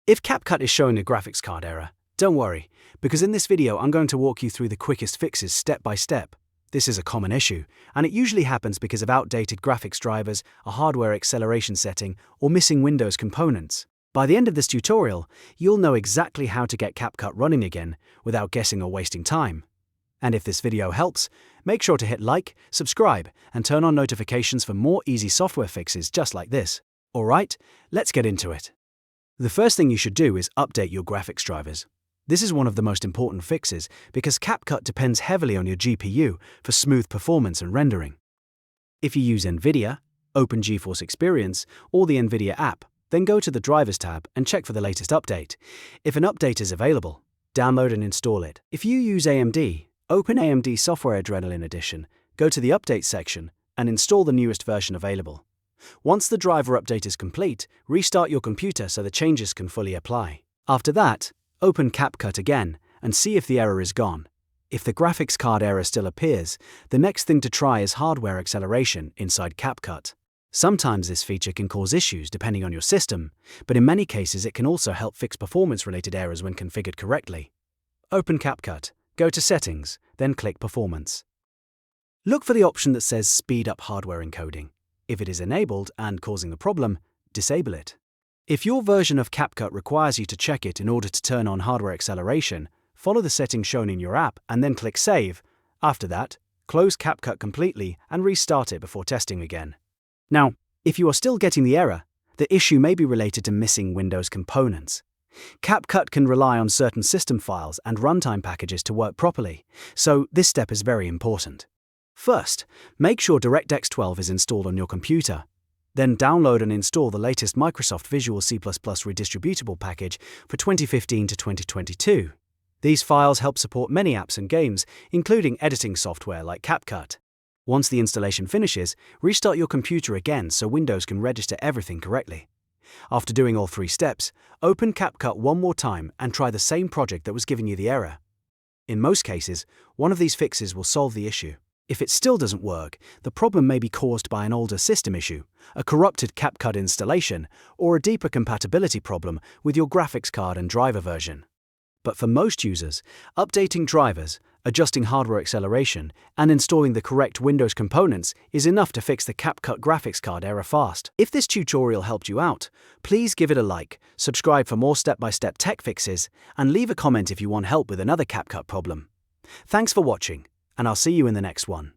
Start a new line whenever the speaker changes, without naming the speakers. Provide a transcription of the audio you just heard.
If CapCut is showing a graphics card error, don't worry, because in this video I'm going to walk you through the quickest fixes step by step. This is a common issue, and it usually happens because of outdated graphics drivers, a hardware acceleration setting, or missing Windows components. By the end of this tutorial, you'll know exactly how to get CapCut running again without guessing or wasting time. And if this video helps, make sure to hit like, subscribe, and turn on notifications for more easy software fixes just like this. Alright, let's get into it. The first thing you should do is update your graphics drivers. This is one of the most important fixes because CapCut depends heavily on your GPU for smooth performance and rendering. If you use NVIDIA, open GeForce Experience, or the NVIDIA app, then go to the Drivers tab and check for the latest update. If an update is available, download and install it. If you use AMD, open AMD Software Adrenaline Edition, go to the Update section, and install the newest version available. Once the driver update is complete, restart your computer so the changes can fully apply. After that, open CapCut again and see if the error is gone. If the graphics card error still appears, the next thing to try is hardware acceleration inside CapCut. Sometimes this feature can cause issues depending on your system, but in many cases it can also help fix performance-related errors when configured correctly. Open CapCut, go to Settings, then click Performance. Look for the option that says Speed up hardware encoding. If it is enabled and causing the problem, disable it. If your version of CapCut requires you to check it in order to turn on hardware acceleration, follow the settings shown in your app and then click Save. After that, close CapCut completely and restart it before testing again. Now, if you are still getting the error, the issue may be related to missing Windows components. CapCut can rely on certain system files and runtime packages to work properly, so this step is very important. First, make sure DirectX 12 is installed on your computer. Then download and install the latest Microsoft Visual C++ redistributable package for 2015 to 2022. These files help support many apps and games, including editing software like CapCut. Once the installation finishes, restart your computer again so Windows can register everything correctly. After doing all three steps, open CapCut one more time and try the same project that was giving you the error. In most cases, one of these fixes will solve the issue. If it still doesn't work, the problem may be caused by an older system issue, a corrupted CapCut installation, or a deeper compatibility problem with your graphics card and driver version. But for most users, updating drivers, adjusting hardware acceleration, and installing the correct Windows components is enough to fix the CapCut graphics card error fast. If this tutorial helped you out, please give it a like, subscribe for more step-by-step tech fixes, and leave a comment if you want help with another CapCut problem. Thanks for watching, and I'll see you in the next one.